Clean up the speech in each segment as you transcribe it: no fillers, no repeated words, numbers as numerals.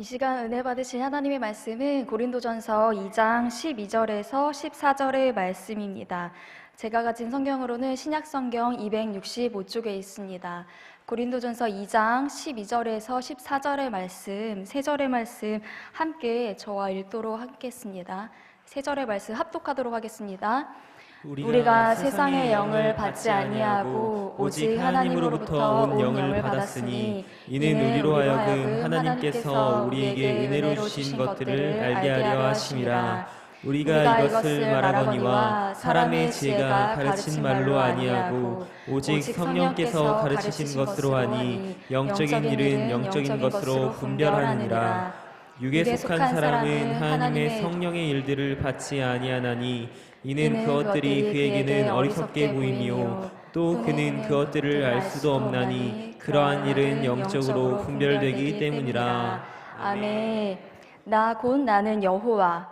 이 시간 은혜 받으신 하나님의 말씀은 고린도전서 2장 12절에서 14절의 말씀입니다. 제가 가진 성경으로는 신약성경 265쪽에 있습니다. 고린도전서 2장 12절에서 14절의 말씀, 3절의 말씀 함께 저와 읽도록 하겠습니다. 3절의 말씀 합독하도록 하겠습니다. 우리가 세상의 영을 받지 아니하고 오직 하나님으로부터 온 영을 받았으니 이는 우리로 하여금 하나님께서 우리에게 은혜로 주신 것들을 알게 하려 하심이라. 우리가 이것을 말하거니와 사람의 지혜가 가르친 말로 아니하고 오직 성령께서 가르치신 것으로 하니 영적인 일은 영적인 것으로 분별하느니라. 육에 속한 사람은 하나님의 성령의 일들을 받지 아니하나니 이는 그것들이 그에게는 어리석게 보이며 또 그는 그것들을 알 수도 없나니 그러한 일은 영적으로 분별되기 때문이라. 아멘. 나 곧 나는 여호와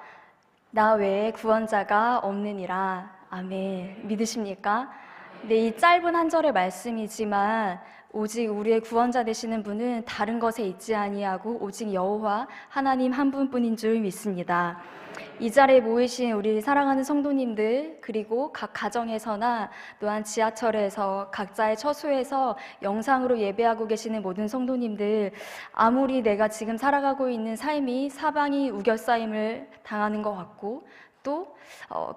나 외에 구원자가 없느니라. 아멘. 믿으십니까? 네, 이 짧은 한 절의 말씀이지만 오직 우리의 구원자 되시는 분은 다른 것에 있지 아니하고 오직 여호와 하나님 한 분뿐인 줄 믿습니다. 이 자리에 모이신 우리 사랑하는 성도님들, 그리고 각 가정에서나 또한 지하철에서 각자의 처소에서 영상으로 예배하고 계시는 모든 성도님들, 아무리 내가 지금 살아가고 있는 삶이 사방이 우겨싸임을 당하는 것 같고 또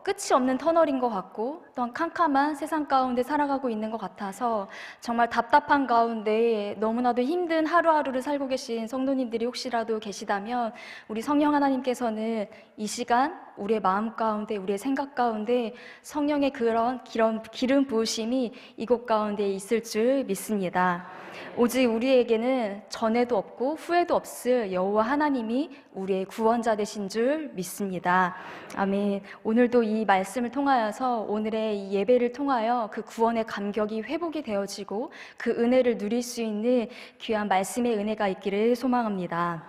끝이 없는 터널인 것 같고 또한 캄캄한 세상 가운데 살아가고 있는 것 같아서 정말 답답한 가운데 너무나도 힘든 하루하루를 살고 계신 성도님들이 혹시라도 계시다면 우리 성령 하나님께서는 이 시간 우리의 마음 가운데 우리의 생각 가운데 성령의 그런 기름 부으심이 이곳 가운데 있을 줄 믿습니다. 오직 우리에게는 전에도 없고 후에도 없을 여호와 하나님이 우리의 구원자 되신 줄 믿습니다. 아멘. 오늘도 이 말씀을 통하여서 오늘의 이 예배를 통하여 그 구원의 감격이 회복이 되어지고 그 은혜를 누릴 수 있는 귀한 말씀의 은혜가 있기를 소망합니다.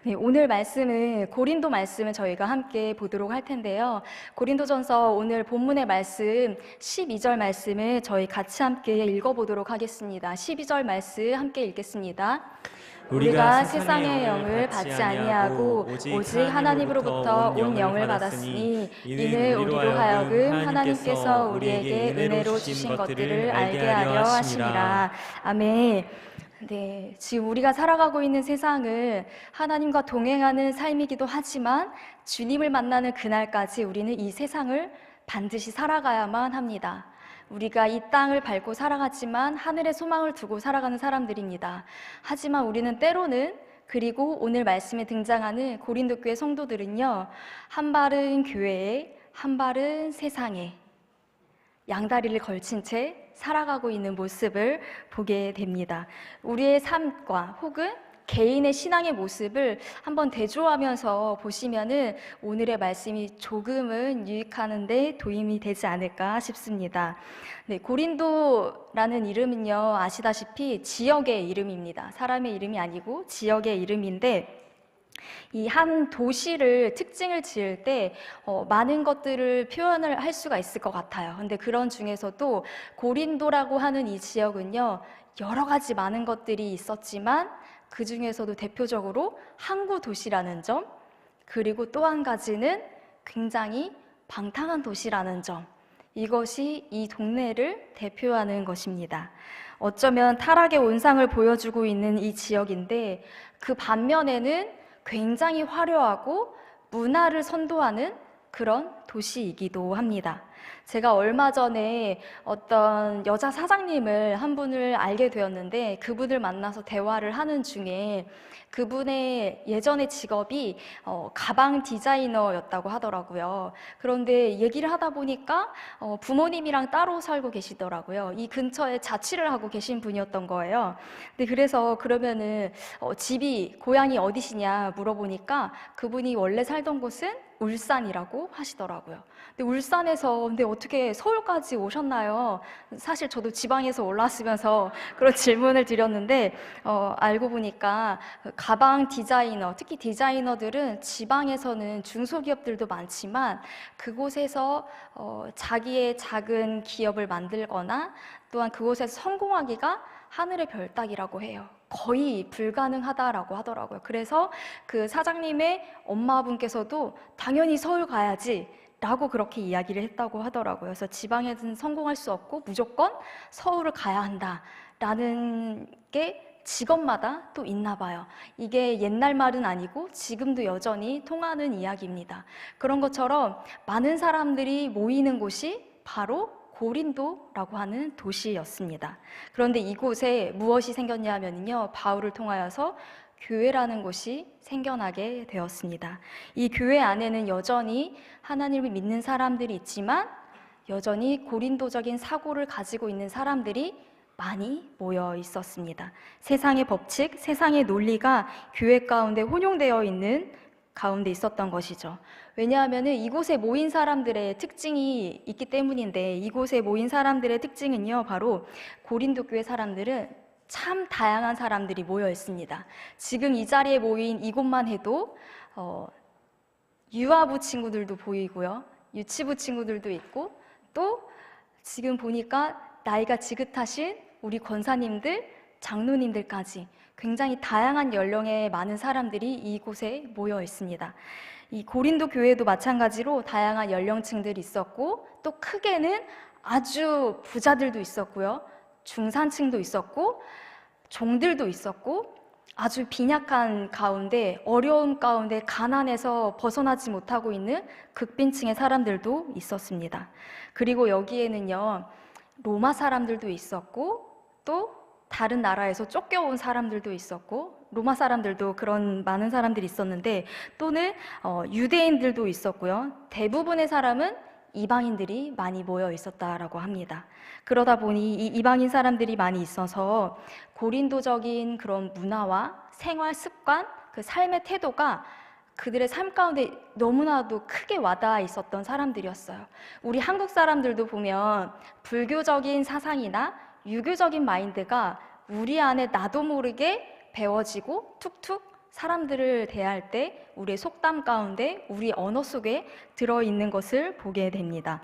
네, 오늘 말씀은 고린도 말씀을 저희가 함께 보도록 할 텐데요. 고린도전서 오늘 본문의 말씀 12절 말씀을 저희 같이 함께 읽어보도록 하겠습니다. 12절 말씀 함께 읽겠습니다. 우리가 세상의 영을 받지 아니하고 오직 하나님으로부터 온 영을 받았으니 이는 우리로 하여금 하나님께서 우리에게 은혜로 주신 것들을 알게 하려 하심이라. 아멘. 네, 지금 우리가 살아가고 있는 세상은 하나님과 동행하는 삶이기도 하지만 주님을 만나는 그날까지 우리는 이 세상을 반드시 살아가야만 합니다. 우리가 이 땅을 밟고 살아가지만 하늘의 소망을 두고 살아가는 사람들입니다. 하지만 우리는 때로는, 그리고 오늘 말씀에 등장하는 고린도 교회 성도들은요, 한 발은 교회에 한 발은 세상에 양다리를 걸친 채 살아가고 있는 모습을 보게 됩니다. 우리의 삶과 혹은 개인의 신앙의 모습을 한번 대조하면서 보시면은 오늘의 말씀이 조금은 유익하는데 도움이 되지 않을까 싶습니다. 네, 고린도라는 이름은요, 아시다시피 지역의 이름입니다. 사람의 이름이 아니고 지역의 이름인데 이 한 도시를 특징을 지을 때 많은 것들을 표현을 할 수가 있을 것 같아요. 근데 그런 중에서도 고린도라고 하는 이 지역은요, 여러 가지 많은 것들이 있었지만 그 중에서도 대표적으로 항구 도시라는 점, 그리고 또 한 가지는 굉장히 방탕한 도시라는 점, 이것이 이 동네를 대표하는 것입니다. 어쩌면 타락의 온상을 보여주고 있는 이 지역인데 그 반면에는 굉장히 화려하고 문화를 선도하는 그런 도시이기도 합니다. 제가 얼마 전에 어떤 여자 사장님을 한 분을 알게 되었는데 그분을 만나서 대화를 하는 중에 그분의 예전의 직업이 가방 디자이너였다고 하더라고요. 그런데 얘기를 하다 보니까 부모님이랑 따로 살고 계시더라고요. 이 근처에 자취를 하고 계신 분이었던 거예요. 근데 그래서 그러면은 집이 고향이 어디시냐 물어보니까 그분이 원래 살던 곳은 울산이라고 하시더라고요. 근데 울산에서 근데 어떻게 서울까지 오셨나요? 사실 저도 지방에서 올라왔으면서 그런 질문을 드렸는데 알고 보니까 가방 디자이너, 특히 디자이너들은 지방에서는 중소기업들도 많지만 그곳에서 자기의 작은 기업을 만들거나 또한 그곳에서 성공하기가 하늘의 별 따기라고 해요. 거의 불가능하다라고 하더라고요. 그래서 그 사장님의 엄마분께서도 당연히 서울 가야지 라고 그렇게 이야기를 했다고 하더라고요. 그래서 지방에는 성공할 수 없고 무조건 서울을 가야 한다라는 게 직업마다 또 있나 봐요. 이게 옛날 말은 아니고 지금도 여전히 통하는 이야기입니다. 그런 것처럼 많은 사람들이 모이는 곳이 바로 고린도라고 하는 도시였습니다. 그런데 이곳에 무엇이 생겼냐 하면요, 바울을 통하여서 교회라는 곳이 생겨나게 되었습니다. 이 교회 안에는 여전히 하나님을 믿는 사람들이 있지만 여전히 고린도적인 사고를 가지고 있는 사람들이 많이 모여 있었습니다. 세상의 법칙, 세상의 논리가 교회 가운데 혼용되어 있는 가운데 있었던 것이죠. 왜냐하면 이곳에 모인 사람들의 특징이 있기 때문인데, 이곳에 모인 사람들의 특징은요, 바로 고린도 교회 사람들은 참 다양한 사람들이 모여 있습니다. 지금 이 자리에 모인 이곳만 해도 유아부 친구들도 보이고요, 유치부 친구들도 있고, 또 지금 보니까 나이가 지긋하신 우리 권사님들, 장로님들까지 굉장히 다양한 연령의 많은 사람들이 이곳에 모여 있습니다. 이 고린도 교회도 마찬가지로 다양한 연령층들이 있었고, 또 크게는 아주 부자들도 있었고요, 중산층도 있었고, 종들도 있었고, 아주 빈약한 가운데, 어려움 가운데 가난해서 벗어나지 못하고 있는 극빈층의 사람들도 있었습니다. 그리고 여기에는요, 로마 사람들도 있었고, 또 다른 나라에서 쫓겨온 사람들도 있었고, 로마 사람들도 그런 많은 사람들이 있었는데, 또는 유대인들도 있었고요, 대부분의 사람은 이방인들이 많이 모여 있었다라고 합니다. 그러다 보니 이 이방인 사람들이 많이 있어서 고린도적인 그런 문화와 생활 습관, 그 삶의 태도가 그들의 삶 가운데 너무나도 크게 와닿아 있었던 사람들이었어요. 우리 한국 사람들도 보면 불교적인 사상이나 유교적인 마인드가 우리 안에 나도 모르게 배워지고 툭툭 사람들을 대할 때 우리의 속담 가운데, 우리 언어 속에 들어있는 것을 보게 됩니다.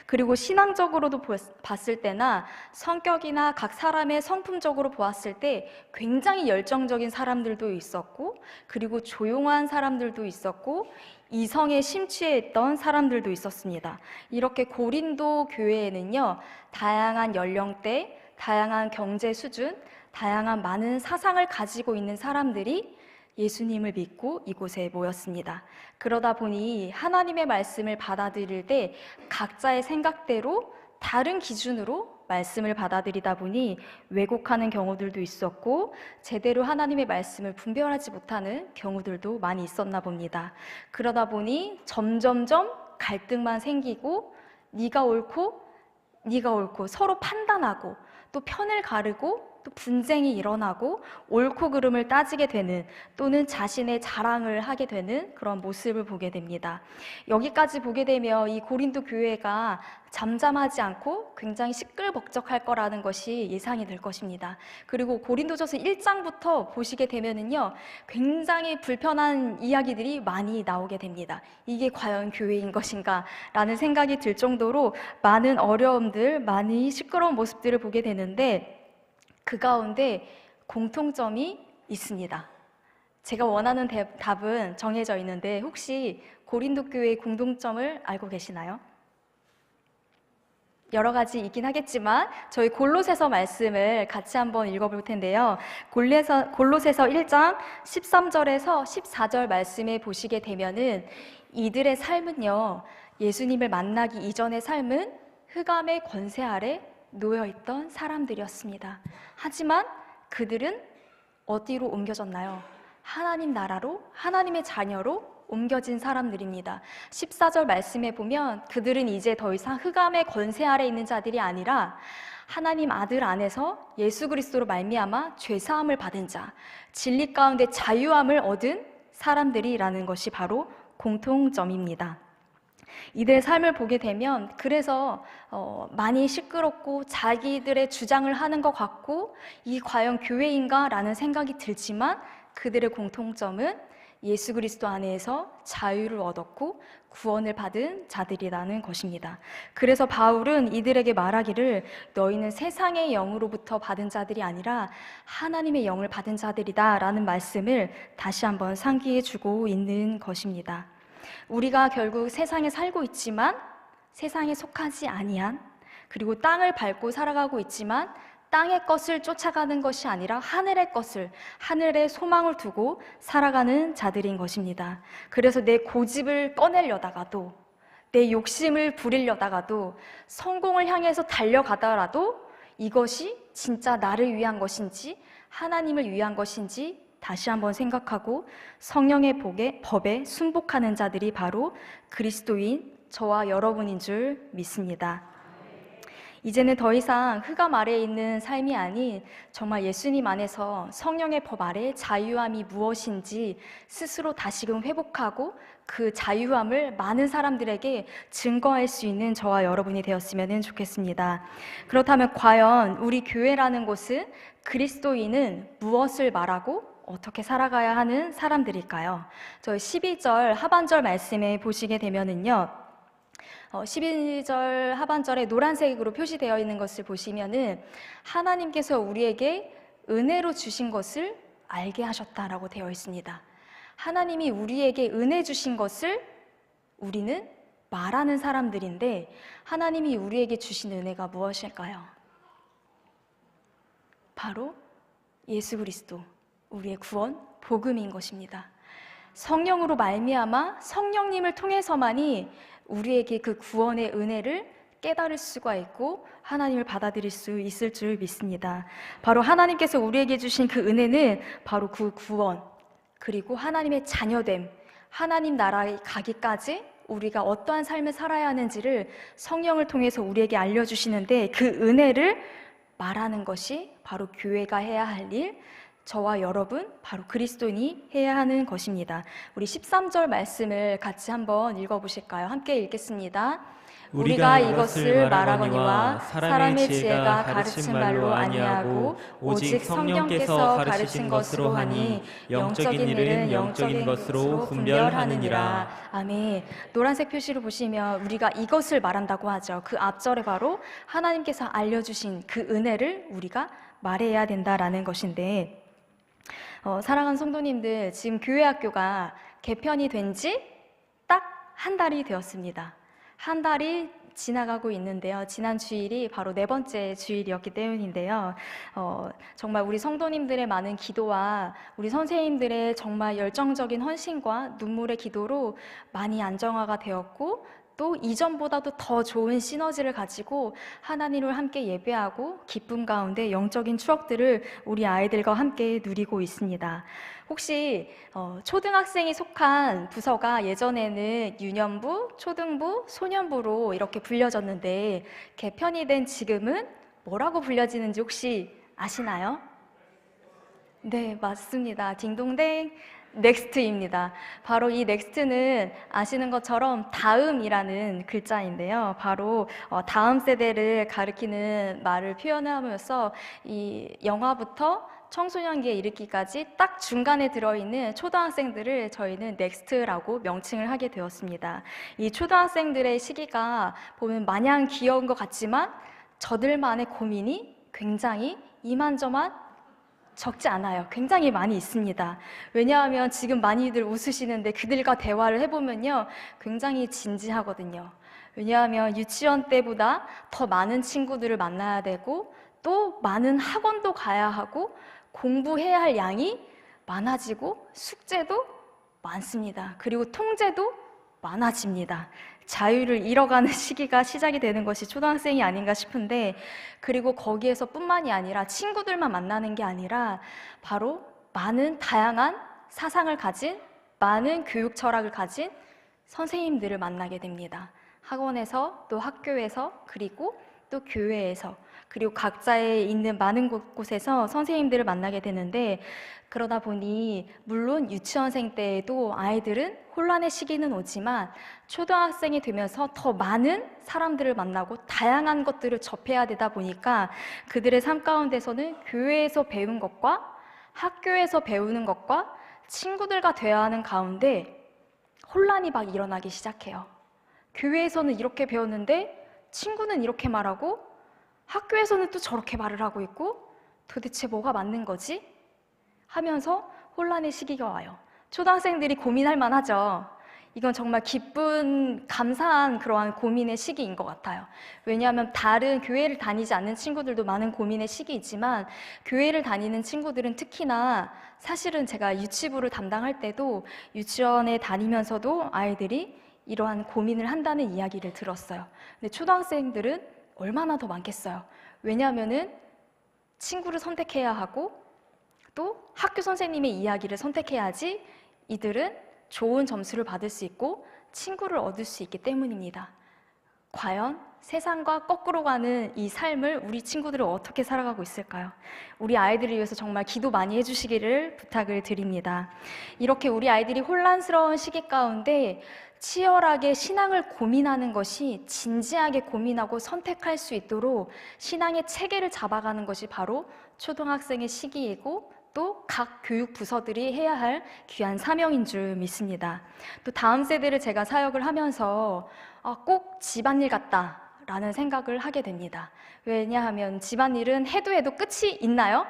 그리고 신앙적으로도 봤을 때나 성격이나 각 사람의 성품적으로 보았을 때 굉장히 열정적인 사람들도 있었고, 그리고 조용한 사람들도 있었고, 이성에 심취해 있던 사람들도 있었습니다. 이렇게 고린도 교회에는요, 다양한 연령대, 다양한 경제 수준, 다양한 많은 사상을 가지고 있는 사람들이 예수님을 믿고 이곳에 모였습니다. 그러다 보니 하나님의 말씀을 받아들일 때 각자의 생각대로 다른 기준으로 말씀을 받아들이다 보니 왜곡하는 경우들도 있었고, 제대로 하나님의 말씀을 분별하지 못하는 경우들도 많이 있었나 봅니다. 그러다 보니 점점점 갈등만 생기고, 네가 옳고 서로 판단하고, 또 편을 가르고, 또 분쟁이 일어나고, 옳고 그름을 따지게 되는, 또는 자신의 자랑을 하게 되는 그런 모습을 보게 됩니다. 여기까지 보게 되면 이 고린도 교회가 잠잠하지 않고 굉장히 시끌벅적할 거라는 것이 예상이 될 것입니다. 그리고 고린도전서 1장부터 보시게 되면은요, 굉장히 불편한 이야기들이 많이 나오게 됩니다. 이게 과연 교회인 것인가? 라는 생각이 들 정도로 많은 어려움들, 많이 시끄러운 모습들을 보게 되는데, 그 가운데 공통점이 있습니다. 제가 원하는 답은 정해져 있는데, 혹시 고린도 교회의 공통점을 알고 계시나요? 여러 가지 있긴 하겠지만 저희 골로새서 말씀을 같이 한번 읽어볼 텐데요. 골로새서 1장 13절에서 14절 말씀에 보시게 되면은 이들의 삶은요, 예수님을 만나기 이전의 삶은 흑암의 권세 아래 놓여있던 사람들이었습니다. 하지만 그들은 어디로 옮겨졌나요? 하나님 나라로, 하나님의 자녀로 옮겨진 사람들입니다. 14절 말씀에 보면 그들은 이제 더 이상 흑암의 권세 아래 있는 자들이 아니라 하나님 아들 안에서 예수 그리스도로 말미암아 죄사함을 받은 자, 진리 가운데 자유함을 얻은 사람들이라는 것이 바로 공통점입니다. 이들의 삶을 보게 되면 그래서 많이 시끄럽고 자기들의 주장을 하는 것 같고, 이 과연 교회인가? 라는 생각이 들지만 그들의 공통점은 예수 그리스도 안에서 자유를 얻었고 구원을 받은 자들이라는 것입니다. 그래서 바울은 이들에게 말하기를 너희는 세상의 영으로부터 받은 자들이 아니라 하나님의 영을 받은 자들이다 라는 말씀을 다시 한번 상기해 주고 있는 것입니다. 우리가 결국 세상에 살고 있지만 세상에 속하지 아니한, 그리고 땅을 밟고 살아가고 있지만 땅의 것을 쫓아가는 것이 아니라 하늘의 것을, 하늘의 소망을 두고 살아가는 자들인 것입니다. 그래서 내 고집을 꺼내려다가도, 내 욕심을 부리려다가도, 성공을 향해서 달려가더라도 이것이 진짜 나를 위한 것인지 하나님을 위한 것인지 다시 한번 생각하고 성령의 법에 순복하는 자들이 바로 그리스도인 저와 여러분인 줄 믿습니다. 이제는 더 이상 흑암 아래에 있는 삶이 아닌 정말 예수님 안에서 성령의 법 아래 자유함이 무엇인지 스스로 다시금 회복하고 그 자유함을 많은 사람들에게 증거할 수 있는 저와 여러분이 되었으면 좋겠습니다. 그렇다면 과연 우리 교회라는 곳은 그리스도인은 무엇을 말하고 어떻게 살아가야 하는 사람들일까요? 저희 12절 하반절 말씀에 보시게 되면은요, 12절 하반절에 노란색으로 표시되어 있는 것을 보시면은 하나님께서 우리에게 은혜로 주신 것을 알게 하셨다라고 되어 있습니다. 하나님이 우리에게 은혜 주신 것을 우리는 말하는 사람들인데 하나님이 우리에게 주신 은혜가 무엇일까요? 바로 예수 그리스도, 우리의 구원, 복음인 것입니다. 성령으로 말미암아 성령님을 통해서만이 우리에게 그 구원의 은혜를 깨달을 수가 있고 하나님을 받아들일 수 있을 줄 믿습니다. 바로 하나님께서 우리에게 주신 그 은혜는 바로 그 구원, 그리고 하나님의 자녀됨, 하나님 나라에 가기까지 우리가 어떠한 삶을 살아야 하는지를 성령을 통해서 우리에게 알려주시는데 그 은혜를 말하는 것이 바로 교회가 해야 할 일, 저와 여러분, 바로 그리스도인이 해야 하는 것입니다. 우리 13절 말씀을 같이 한번 읽어보실까요? 함께 읽겠습니다. 우리가 이것을 말하거니와 사람의 지혜가 가르친 말로 아니하고 오직 성령께서 가르친 것으로 하니 영적인 일은 영적인 것으로 분별하느니라. 아멘. 노란색 표시를 보시면 우리가 이것을 말한다고 하죠. 그 앞절에 바로 하나님께서 알려주신 그 은혜를 우리가 말해야 된다라는 것인데, 사랑하는 성도님들, 지금 교회학교가 개편이 된 지 딱 한 달이 되었습니다. 한 달이 지나가고 있는데요. 지난 주일이 바로 4번째 주일이었기 때문인데요. 정말 우리 성도님들의 많은 기도와 우리 선생님들의 정말 열정적인 헌신과 눈물의 기도로 많이 안정화가 되었고, 또 이전보다도 더 좋은 시너지를 가지고 하나님을 함께 예배하고 기쁨 가운데 영적인 추억들을 우리 아이들과 함께 누리고 있습니다. 혹시 초등학생이 속한 부서가 예전에는 유년부, 초등부, 소년부로 이렇게 불려졌는데 개편이 된 지금은 뭐라고 불려지는지 혹시 아시나요? 네, 맞습니다. 딩동댕. 넥스트입니다. 바로 이 넥스트는 아시는 것처럼 다음이라는 글자인데요. 바로 다음 세대를 가리키는 말을 표현하면서 이 영화부터 청소년기에 이르기까지 딱 중간에 들어있는 초등학생들을 저희는 넥스트라고 명칭을 하게 되었습니다. 이 초등학생들의 시기가 보면 마냥 귀여운 것 같지만 저들만의 고민이 굉장히 이만저만 적지 않아요. 굉장히 많이 있습니다. 왜냐하면 지금 많이들 웃으시는데 그들과 대화를 해보면요, 굉장히 진지하거든요. 왜냐하면 유치원 때보다 더 많은 친구들을 만나야 되고 또 많은 학원도 가야 하고 공부해야 할 양이 많아지고 숙제도 많습니다. 그리고 통제도 많아집니다. 자유를 잃어가는 시기가 시작이 되는 것이 초등학생이 아닌가 싶은데, 그리고 거기에서 뿐만이 아니라 친구들만 만나는 게 아니라 바로 많은 다양한 사상을 가진, 많은 교육 철학을 가진 선생님들을 만나게 됩니다. 학원에서, 또 학교에서, 그리고 또 교회에서, 그리고 각자의 있는 많은 곳에서 선생님들을 만나게 되는데, 그러다 보니 물론 유치원생 때에도 아이들은 혼란의 시기는 오지만 초등학생이 되면서 더 많은 사람들을 만나고 다양한 것들을 접해야 되다 보니까 그들의 삶 가운데서는 교회에서 배운 것과 학교에서 배우는 것과 친구들과 대화하는 가운데 혼란이 막 일어나기 시작해요. 교회에서는 이렇게 배웠는데 친구는 이렇게 말하고 학교에서는 또 저렇게 말을 하고 있고 도대체 뭐가 맞는 거지? 하면서 혼란의 시기가 와요. 초등학생들이 고민할 만하죠. 이건 정말 기쁜, 감사한 그러한 고민의 시기인 것 같아요. 왜냐하면 다른 교회를 다니지 않는 친구들도 많은 고민의 시기이지만 교회를 다니는 친구들은 특히나 사실은 제가 유치부를 담당할 때도 유치원에 다니면서도 아이들이 이러한 고민을 한다는 이야기를 들었어요. 근데 초등학생들은 얼마나 더 많겠어요. 왜냐하면은 친구를 선택해야 하고 또 학교 선생님의 이야기를 선택해야지 이들은 좋은 점수를 받을 수 있고 친구를 얻을 수 있기 때문입니다. 과연 세상과 거꾸로 가는 이 삶을 우리 친구들은 어떻게 살아가고 있을까요? 우리 아이들을 위해서 정말 기도 많이 해주시기를 부탁을 드립니다. 이렇게 우리 아이들이 혼란스러운 시기 가운데 치열하게 신앙을 고민하는 것이 진지하게 고민하고 선택할 수 있도록 신앙의 체계를 잡아가는 것이 바로 초등학생의 시기이고 또 각 교육 부서들이 해야 할 귀한 사명인 줄 믿습니다. 또 다음 세대를 제가 사역을 하면서 꼭 집안일 같다라는 생각을 하게 됩니다. 왜냐하면 집안일은 해도 끝이 있나요?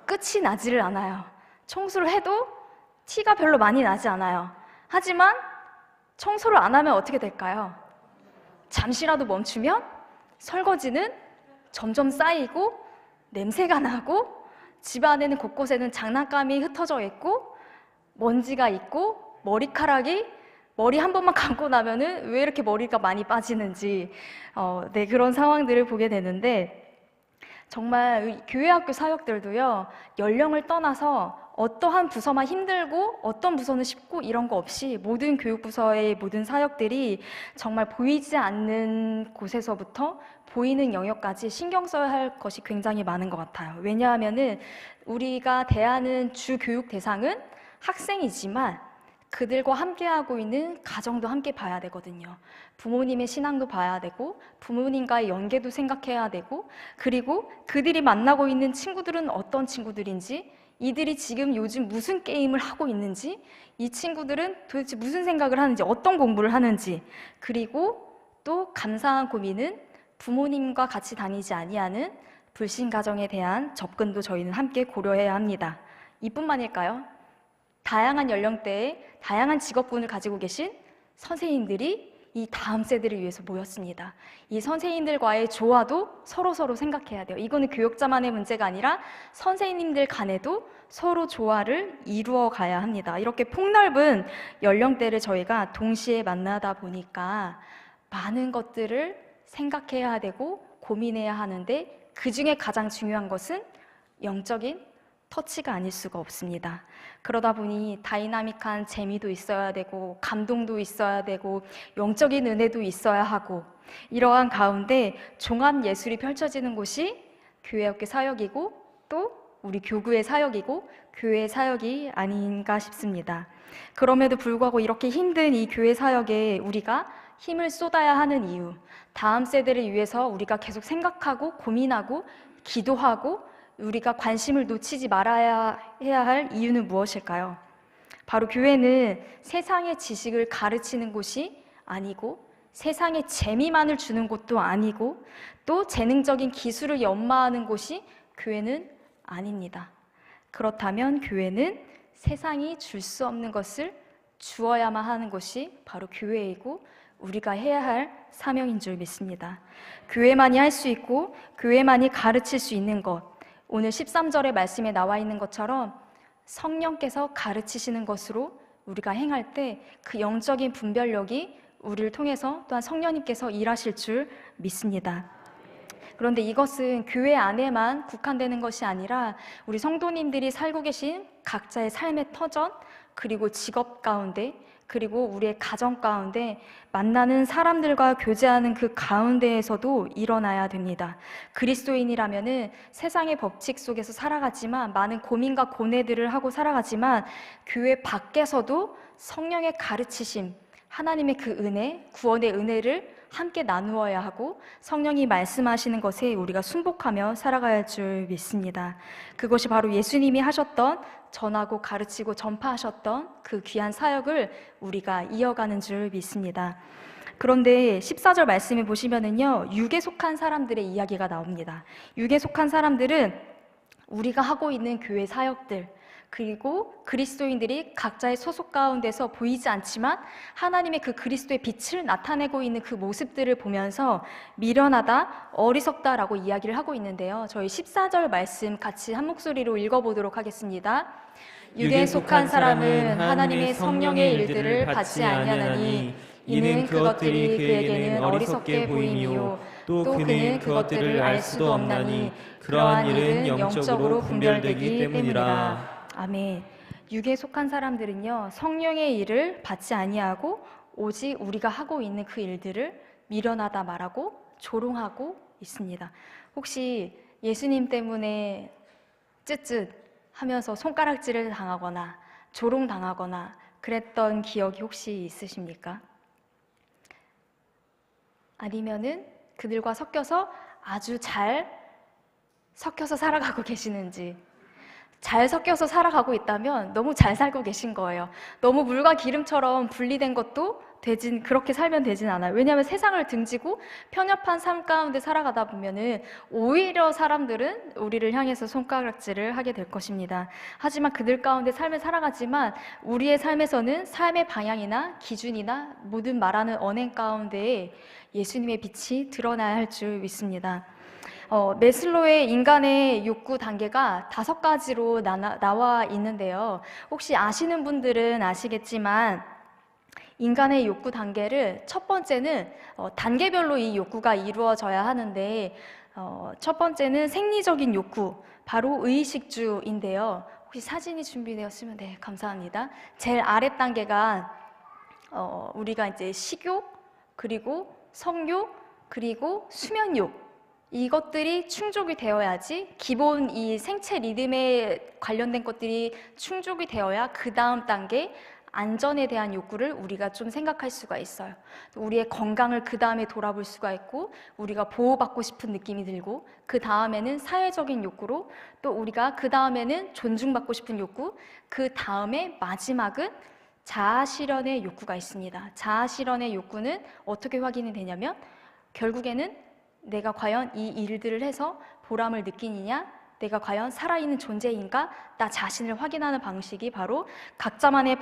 끝이 나지를 않아요. 청소를 해도 티가 별로 많이 나지 않아요. 하지만 청소를 안 하면 어떻게 될까요? 잠시라도 멈추면 설거지는 점점 쌓이고 냄새가 나고 집안에는 곳곳에는 장난감이 흩어져 있고 먼지가 있고 머리 한 번만 감고 나면은 왜 이렇게 머리가 많이 빠지는지 그런 상황들을 보게 되는데 정말 교회 학교 사역들도요 연령을 떠나서 어떠한 부서만 힘들고 어떤 부서는 쉽고 이런 거 없이 모든 교육부서의 모든 사역들이 정말 보이지 않는 곳에서부터 보이는 영역까지 신경 써야 할 것이 굉장히 많은 것 같아요. 왜냐하면은 우리가 대하는 주 교육 대상은 학생이지만 그들과 함께하고 있는 가정도 함께 봐야 되거든요. 부모님의 신앙도 봐야 되고 부모님과의 연계도 생각해야 되고 그리고 그들이 만나고 있는 친구들은 어떤 친구들인지 이들이 지금 요즘 무슨 게임을 하고 있는지 이 친구들은 도대체 무슨 생각을 하는지 어떤 공부를 하는지 그리고 또 감사한 고민은 부모님과 같이 다니지 아니하는 불신 가정에 대한 접근도 저희는 함께 고려해야 합니다. 이뿐만일까요? 다양한 연령대에 다양한 직업군을 가지고 계신 선생님들이 이 다음 세대를 위해서 모였습니다. 이 선생님들과의 조화도 서로 생각해야 돼요. 이거는 교육자만의 문제가 아니라 선생님들 간에도 서로 조화를 이루어 가야 합니다. 이렇게 폭넓은 연령대를 저희가 동시에 만나다 보니까 많은 것들을 생각해야 되고 고민해야 하는데 그 중에 가장 중요한 것은 영적인 터치가 아닐 수가 없습니다. 그러다 보니 다이나믹한 재미도 있어야 되고 감동도 있어야 되고 영적인 은혜도 있어야 하고 이러한 가운데 종합 예술이 펼쳐지는 곳이 교회학교 사역이고 또 우리 교구의 사역이고 교회의 사역이 아닌가 싶습니다. 그럼에도 불구하고 이렇게 힘든 이 교회 사역에 우리가 힘을 쏟아야 하는 이유, 다음 세대를 위해서 우리가 계속 생각하고 고민하고 기도하고 우리가 관심을 놓치지 말아야 해야 할 이유는 무엇일까요? 바로 교회는 세상의 지식을 가르치는 곳이 아니고 세상의 재미만을 주는 곳도 아니고 또 재능적인 기술을 연마하는 곳이 교회는 아닙니다. 그렇다면 교회는 세상이 줄 수 없는 것을 주어야만 하는 것이 바로 교회이고 우리가 해야 할 사명인 줄 믿습니다. 교회만이 할 수 있고 교회만이 가르칠 수 있는 것, 오늘 13절의 말씀에 나와 있는 것처럼 성령께서 가르치시는 것으로 우리가 행할 때 그 영적인 분별력이 우리를 통해서 또한 성령님께서 일하실 줄 믿습니다. 그런데 이것은 교회 안에만 국한되는 것이 아니라 우리 성도님들이 살고 계신 각자의 삶의 터전 그리고 직업 가운데 그리고 우리의 가정 가운데 만나는 사람들과 교제하는 그 가운데에서도 일어나야 됩니다. 그리스도인이라면은 세상의 법칙 속에서 살아가지만 많은 고민과 고뇌들을 하고 살아가지만 교회 밖에서도 성령의 가르치심, 하나님의 그 은혜, 구원의 은혜를 함께 나누어야 하고 성령이 말씀하시는 것에 우리가 순복하며 살아가야 할 줄 믿습니다. 그것이 바로 예수님이 하셨던 전하고 가르치고 전파하셨던 그 귀한 사역을 우리가 이어가는 줄 믿습니다. 그런데 14절 말씀에 보시면은요, 육에 속한 사람들의 이야기가 나옵니다. 육에 속한 사람들은 우리가 하고 있는 교회 사역들, 그리고 그리스도인들이 각자의 소속 가운데서 보이지 않지만 하나님의 그 그리스도의 빛을 나타내고 있는 그 모습들을 보면서 미련하다, 어리석다라고 이야기를 하고 있는데요. 저희 14절 말씀 같이 한 목소리로 읽어보도록 하겠습니다. 육에 속한 사람은 하나님의 성령의 일들을 받지 아니하나니 이는 그것들이 그에게는 어리석게 보이니요 또 그는 그것들을 알 수도 없나니 그러한 일은 영적으로 분별되기 때문이라. 아멘. 육에 속한 사람들은요, 성령의 일을 받지 아니하고 오직 우리가 하고 있는 그 일들을 미련하다 말하고 조롱하고 있습니다. 혹시 예수님 때문에 쯧쯧 하면서 손가락질을 당하거나 조롱당하거나 그랬던 기억이 혹시 있으십니까? 아니면은 그들과 섞여서 아주 잘 섞여서 살아가고 계시는지, 잘 섞여서 살아가고 있다면 너무 잘 살고 계신 거예요. 너무 물과 기름처럼 분리된 것도 그렇게 살면 되진 않아요. 왜냐하면 세상을 등지고 편협한 삶 가운데 살아가다 보면은 오히려 사람들은 우리를 향해서 손가락질을 하게 될 것입니다. 하지만 그들 가운데 삶을 살아가지만 우리의 삶에서는 삶의 방향이나 기준이나 모든 말하는 언행 가운데에 예수님의 빛이 드러나야 할 줄 믿습니다. 메슬로의 인간의 욕구 단계가 5가지로 나와 있는데요. 혹시 아시는 분들은 아시겠지만 인간의 욕구 단계를 첫 번째는 단계별로 이 욕구가 이루어져야 하는데 첫 번째는 생리적인 욕구, 바로 의식주인데요. 혹시 사진이 준비되었으면 네, 감사합니다. 제일 아래 단계가 우리가 이제 식욕, 그리고 성욕, 그리고 수면욕, 이것들이 충족이 되어야지, 기본 이 생체 리듬에 관련된 것들이 충족이 되어야 그 다음 단계 안전에 대한 욕구를 우리가 좀 생각할 수가 있어요. 우리의 건강을 그 다음에 돌아볼 수가 있고, 우리가 보호받고 싶은 느낌이 들고, 그 다음에는 사회적인 욕구로, 또 우리가 그 다음에는 존중받고 싶은 욕구, 그 다음에 마지막은 자아실현의 욕구가 있습니다. 자아실현의 욕구는 어떻게 확인이 되냐면 결국에는 내가 과연 이 일들을 해서 보람을 느끼느냐, 내가 과연 살아있는 존재인가, 나 자신을 확인하는 방식이 바로 각자만의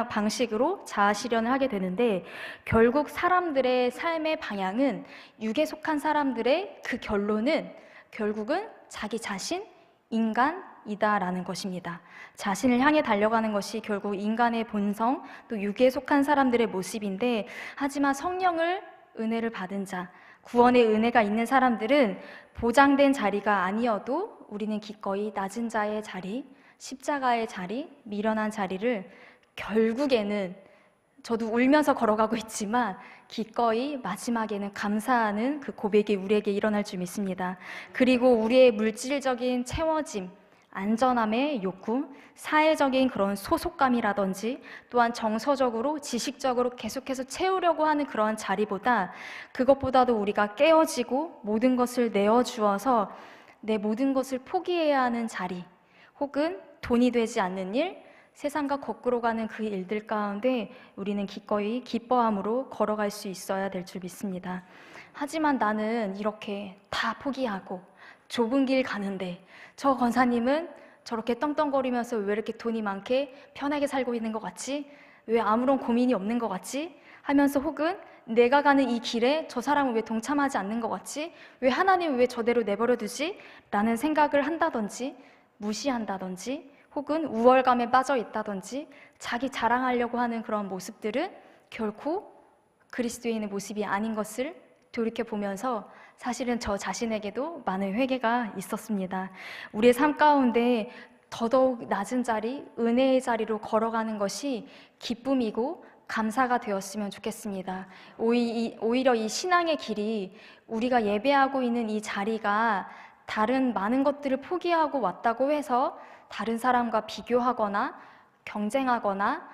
방식으로 자아실현을 하게 되는데, 결국 사람들의 삶의 방향은, 육에 속한 사람들의 그 결론은 결국은 자기 자신, 인간이다라는 것입니다. 자신을 향해 달려가는 것이 결국 인간의 본성, 또 육에 속한 사람들의 모습인데, 하지만 성령을, 은혜를 받은 자, 구원의 은혜가 있는 사람들은 보장된 자리가 아니어도 우리는 기꺼이 낮은 자의 자리, 십자가의 자리, 미련한 자리를 결국에는, 저도 울면서 걸어가고 있지만 기꺼이 마지막에는 감사하는 그 고백이 우리에게 일어날 줄 믿습니다. 그리고 우리의 물질적인 채워짐, 안전함의 욕구, 사회적인 그런 소속감이라든지 또한 정서적으로, 지식적으로 계속해서 채우려고 하는 그런 자리보다, 그것보다도 우리가 깨어지고 모든 것을 내어주어서 내 모든 것을 포기해야 하는 자리, 혹은 돈이 되지 않는 일, 세상과 거꾸로 가는 그 일들 가운데 우리는 기꺼이 기뻐함으로 걸어갈 수 있어야 될 줄 믿습니다. 하지만 나는 이렇게 다 포기하고 좁은 길 가는데 저 권사님은 저렇게 떵떵거리면서 왜 이렇게 돈이 많게 편하게 살고 있는 것 같지? 왜 아무런 고민이 없는 것 같지? 하면서, 혹은 내가 가는 이 길에 저 사람은 왜 동참하지 않는 것 같지? 왜 하나님 왜 저대로 내버려 두지? 라는 생각을 한다든지, 무시한다든지, 혹은 우월감에 빠져 있다든지 자기 자랑하려고 하는 그런 모습들은 결코 그리스도인의 모습이 아닌 것을 돌이켜보면서 사실은 저 자신에게도 많은 회개가 있었습니다. 우리의 삶 가운데 더더욱 낮은 자리, 은혜의 자리로 걸어가는 것이 기쁨이고 감사가 되었으면 좋겠습니다. 오히려 이 신앙의 길이, 우리가 예배하고 있는 이 자리가 다른 많은 것들을 포기하고 왔다고 해서 다른 사람과 비교하거나 경쟁하거나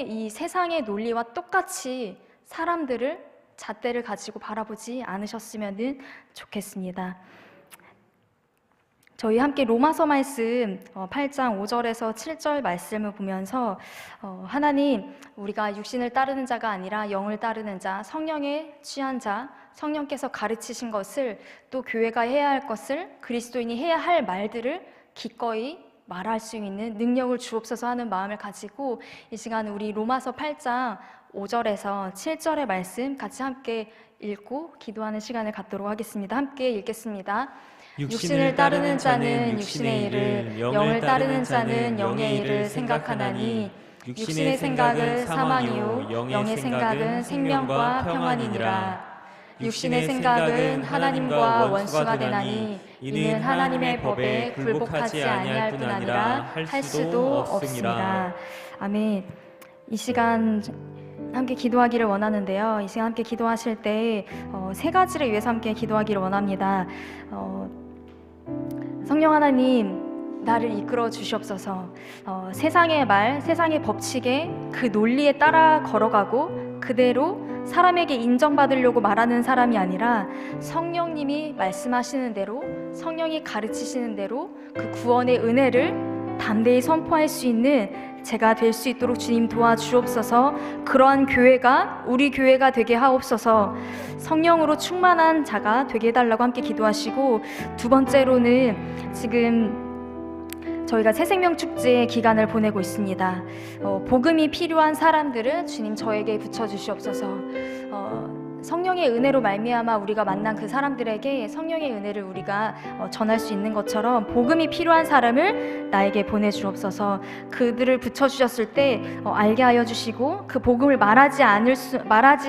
이 세상의 논리와 똑같이 사람들을 잣대를 가지고 바라보지 않으셨으면 좋겠습니다. 저희 함께 로마서 말씀 8장 5절에서 7절 말씀을 보면서 하나님, 우리가 육신을 따르는 자가 아니라 영을 따르는 자, 성령에 취한 자, 성령께서 가르치신 것을, 또 교회가 해야 할 것을, 그리스도인이 해야 할 말들을 기꺼이 말할 수 있는 능력을 주옵소서 하는 마음을 가지고 이 시간 우리 로마서 8장 5절에서 7절의 말씀 같이 함께 읽고 기도하는 시간을 갖도록 하겠습니다. 함께 읽겠습니다. 육신을 따르는 자는 육신의 일을, 영을 따르는 자는 영의 일을 생각하나니 육신의 생각은 사망이요 영의 생각은 생명과 평안이니라. 육신의 생각은 하나님과 원수가 되나니 이는 하나님의 법에 굴복하지 아니할 뿐 아니라 할 수도 없습니다. 아멘. 이 시간 함께 기도하기를 원하는데요. 이 시간 함께 기도하실 때 세 가지를 위해서 함께 기도하기를 원합니다. 성령 하나님, 나를 이끌어 주시옵소서. 세상의 말, 세상의 법칙에 그 논리에 따라 걸어가고 그대로 사람에게 인정받으려고 말하는 사람이 아니라 성령님이 말씀하시는 대로, 성령이 가르치시는 대로 그 구원의 은혜를 담대히 선포할 수 있는 제가 될 수 있도록 주님 도와주옵소서. 그러한 교회가 우리 교회가 되게 하옵소서. 성령으로 충만한 자가 되게 해달라고 함께 기도하시고, 두 번째로는 지금 저희가 새생명축제 기간을 보내고 있습니다. 복음이 필요한 사람들은 주님 저에게 붙여주시옵소서. 성령의 은혜로 말미암아 우리가 만난 그 사람들에게 성령의 은혜를 우리가 전할 수 있는 것처럼 복음이 필요한 사람을 나에게 보내주옵소서. 그들을 붙여주셨을 때 알게 하여 주시고 그 복음을 말하지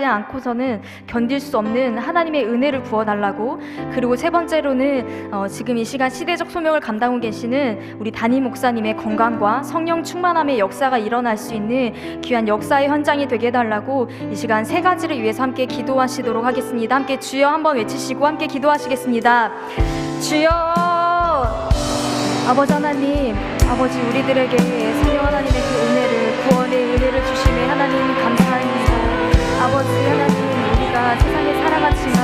않고서는 견딜 수 없는 하나님의 은혜를 부어달라고. 그리고 세 번째로는 지금 이 시간 시대적 소명을 감당하고 계시는 우리 담임 목사님의 건강과 성령 충만함의 역사가 일어날 수 있는 귀한 역사의 현장이 되게 해달라고 이 시간 세 가지를 위해서 함께 기도하시도록 하겠습니다. 함께 주여 한번 외치시고 함께 기도하시겠습니다. 주여. 아버지 하나님, 아버지 우리들에게 성령 하나님의 그 은혜를, 구원의 은혜를 주심에 하나님 감사합니다. 아버지 하나님, 우리가 세상에 살아갔지만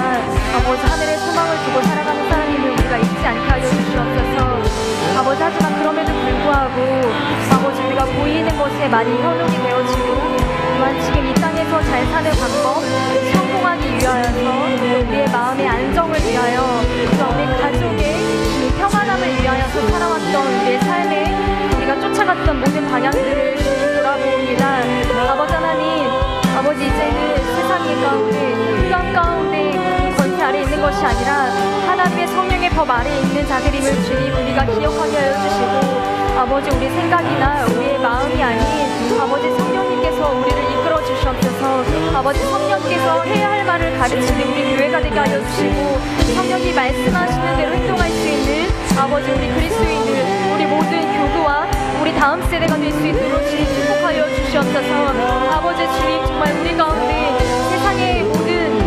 아버지 하늘의 소망을 두고 살아가는 사람임을 우리가 잊지 않게 하여 주시옵소서. 아버지, 하지만 그럼에도 불구하고 아버지 우리가 보이는 것에 많이 현혹이 되어지고 또한 지금 이 땅에서 잘 사는 방법, 성공하기 위하여서, 우리의 마음의 안정을 위하여, 또 우리 가족의 평안함을 위하여서 살아왔던 우리의 삶에 우리가 쫓아갔던 모든 방향들을 돌아봅니다. 아버지 하나님, 아버지 이제는 세상의 가운데, 흑암 가운데 권세 아래 있는 것이 아니라 하나님의 성령의 법 아래에 있는 자들임을 주님 우리가 기억하게 하여 주시고, 아버지 우리 생각이나 우리의 마음이 아닌 아버지 성령님께서 우리를 이끌어 주시옵소서. 아버지 성령께서 해야 할 말을 가르치는 우리 교회가 되게 하여 주시고, 성령이 말씀하시는 대로 행동할 수 있는 아버지 우리 그리스도인들, 우리 모든 교구와 우리 다음 세대가 될 수 있도록 주님 축복하여 주시옵소서. 아버지 주님, 정말 우리 가운데 세상의 모든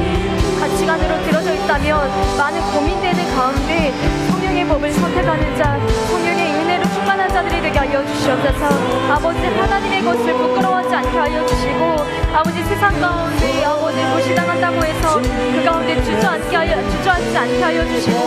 가치관으로 들어져 있다면 많은 고민되는 가운데 성령의 법을 선택하는 자, 성령의 은혜로 충만한 자들이 되게 하여 주시옵소서. 아버지 하나님의 것을 부끄러워하지 않게 하여 주시고, 아버지 세상 가운데 아버지 무시당한다고 해서 그 가운데 주저앉지 않게 하여 주시고,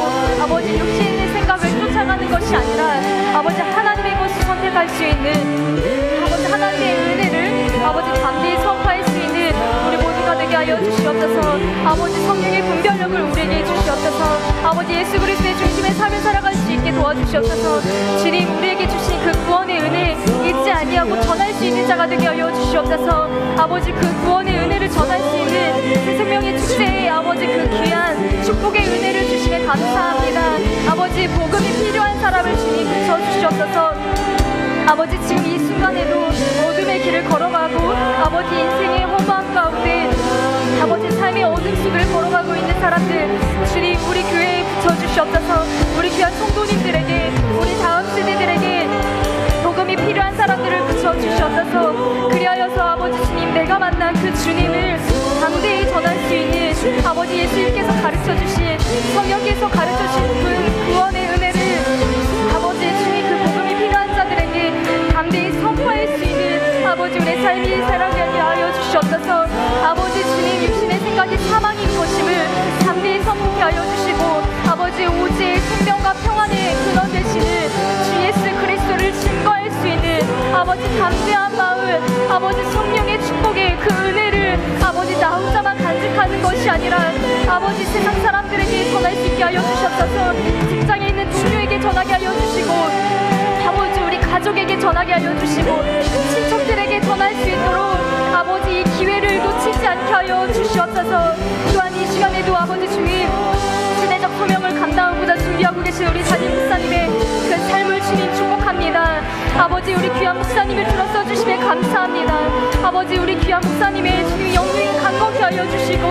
아버지 육신의 생각을 쫓아가는 것이 아니라 아버지 하나님의 것을 선택할 수 있는 아버지 하나님의 은혜를 아버지 담대히 선포할 수 있는 우리 모두가 되게 하여 주시옵소서. 아버지 성령의 분별력을 우리에게 주시옵소서. 아버지 예수 그리스도의 중심의 삶을 살아갈 수 있게 도와주시옵소서. 주님, 우리에게 주신 그 구원의 은혜 잊지 아니하고 전할 수 있는 자가 되게 하여 주시옵소서. 아버지 그 구원의 은혜를 전할 수 있는 새 생명의 축제에 아버지 그 귀한 축복의 은혜를 주시면 감사합니다. 아버지 복음이 필요한 사람을 주님 붙여주시옵소서. 아버지 지금 이 순간에도 어둠의 길을 걸어가고 아버지 인생의 허무함 가운데 아버지 삶의 어둠 속을 걸어가고 있는 사람들, 주님 우리 교회에 붙여주시옵소서. 우리 귀한 성도님들에게, 우리 다음 세대들에게 복음이 필요한 사람들을 붙여주시옵소서. 그리하여서 아버지 주님, 내가 만난 그 주님을 담대히 전할 수 있는 아버지 예수님께서 가르쳐주신, 성령께서 가르쳐주신 그 구원의 은혜를 아버지 주님 그 복음이 필요한 자들에게 담대히 선포할 수 있는 아버지 우리의 삶 평안의 근원 되시는 주 예수 그리스도를 증거할 수 있는 아버지 담대한 마음, 아버지 성령의 축복의 그 은혜를 아버지 나 혼자만 간직하는 것이 아니라 아버지 세상 사람들에게 전할 수 있게 하여 주셨어서 직장에 있는 동료에게 전하게 하여 주시고 아버지 우리 가족에게 전하게 하여 주시고 친척들에게 전할 수 있도록 아버지 이 기회를 놓치지 않게 하여 주시옵소서. 또한 이 시간에도 아버지 주님 시대적 소명을 감당하고자 준비하고 계신 우리 담임 목사님의 그 삶을 주님 축복합니다. 아버지 우리 귀한 목사님을 들어서 주심에 감사합니다. 아버지 우리 귀한 목사님의 주님 영능이 강건케 하여 주시고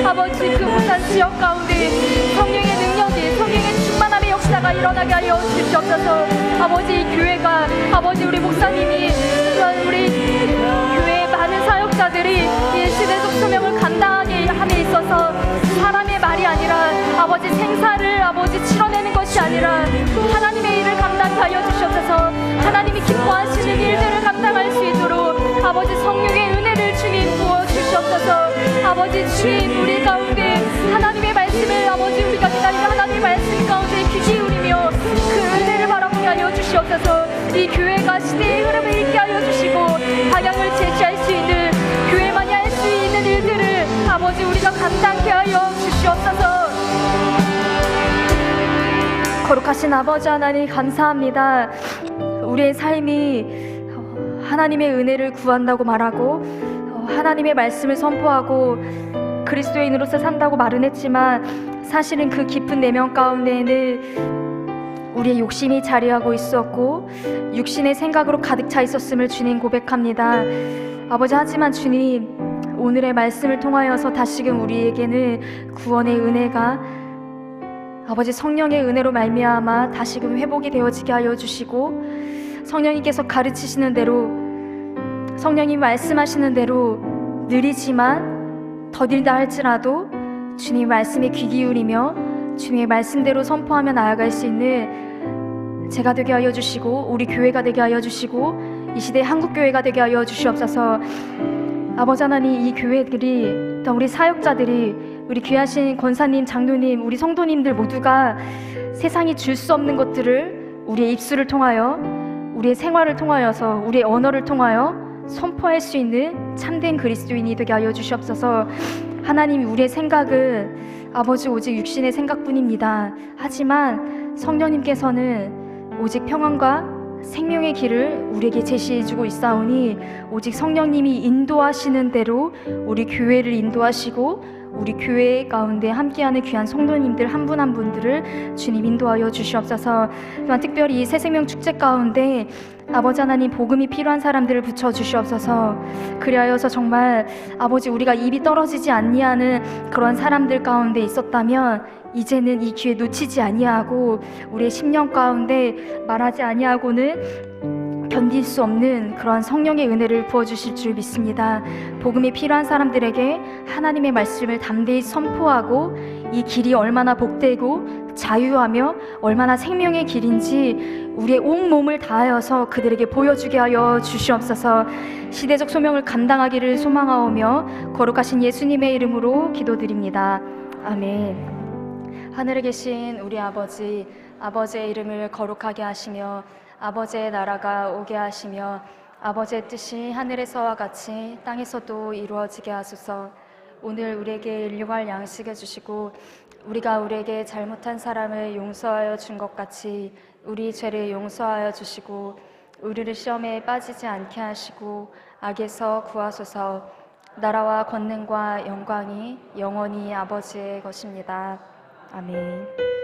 아버지 그 부산 지역 가운데 성령의 능력이 성령의 충만함의 역사가 일어나게 하여 주시옵소서. 아버지 이 교회가 아버지 우리 목사님이 또한 우리 교회의 많은 사역자들이 이 시대적 소명을 감당하게 함에 있어서 사람의 말이 아니라 아버지 생사를 아버지 치러내는 것이 아니라 하나님의 일을 감당케 하여 주시옵소서. 하나님이 기뻐하시는 일들을 감당할 수 있도록 아버지 성령의 은혜를 주님 부어주시옵소서. 아버지 주님 우리 가운데 하나님의 말씀을 아버지 우리가 기다리는 하나님의 말씀 가운데 귀 기울이며 그 은혜를 바라보게 하여 주시옵소서. 이 교회가 시대의 흐름을 읽게 하여 주시고 방향을 제시할 수 있는 교회만이 할 수 있는 일들을 아버지 우리가 감당케 하여 주시옵소서. 거룩하신 아버지 하나님 감사합니다. 우리의 삶이 하나님의 은혜를 구한다고 말하고 하나님의 말씀을 선포하고 그리스도인으로서 산다고 말은 했지만 사실은 그 깊은 내면 가운데에는 우리의 욕심이 자리하고 있었고 육신의 생각으로 가득 차 있었음을 주님 고백합니다. 아버지 하지만 주님 오늘의 말씀을 통하여서 다시금 우리에게는 구원의 은혜가 아버지 성령의 은혜로 말미암아 다시금 회복이 되어지게 하여 주시고 성령님께서 가르치시는 대로 성령님 말씀하시는 대로 느리지만 더딜다 할지라도 주님 말씀에 귀 기울이며 주님의 말씀대로 선포하며 나아갈 수 있는 제가 되게 하여 주시고 우리 교회가 되게 하여 주시고 이 시대 한국교회가 되게 하여 주시옵소서. 아버지 하나님 이 교회들이 또 우리 사역자들이 우리 귀하신 권사님, 장로님, 우리 성도님들 모두가 세상이 줄 수 없는 것들을 우리의 입술을 통하여 우리의 생활을 통하여서 우리의 언어를 통하여 선포할 수 있는 참된 그리스도인이 되게 하여 주시옵소서. 하나님 우리의 생각은 아버지 오직 육신의 생각뿐입니다. 하지만 성령님께서는 오직 평안과 생명의 길을 우리에게 제시해주고 있사오니 오직 성령님이 인도하시는 대로 우리 교회를 인도하시고 우리 교회 가운데 함께하는 귀한 성도님들 한 분 한 분들을 주님 인도하여 주시옵소서. 또한 특별히 이 새생명 축제 가운데 아버지 하나님 복음이 필요한 사람들을 붙여주시옵소서. 그리하여서 정말 아버지 우리가 입이 떨어지지 아니하는 그런 사람들 가운데 있었다면 이제는 이 기회 놓치지 아니하고 우리의 심령 가운데 말하지 아니하고는 견딜 수 없는 그러한 성령의 은혜를 부어주실 줄 믿습니다. 복음이 필요한 사람들에게 하나님의 말씀을 담대히 선포하고 이 길이 얼마나 복되고 자유하며 얼마나 생명의 길인지 우리의 온 몸을 다하여서 그들에게 보여주게 하여 주시옵소서. 시대적 소명을 감당하기를 소망하오며 거룩하신 예수님의 이름으로 기도드립니다. 아멘. 하늘에 계신 우리 아버지, 아버지의 이름을 거룩하게 하시며 아버지의 나라가 오게 하시며 아버지의 뜻이 하늘에서와 같이 땅에서도 이루어지게 하소서. 오늘 우리에게 일용할 양식을 주시고 우리가 우리에게 잘못한 사람을 용서하여 준 것 같이 우리 죄를 용서하여 주시고 우리를 시험에 빠지지 않게 하시고 악에서 구하소서. 나라와 권능과 영광이 영원히 아버지의 것입니다. 아멘.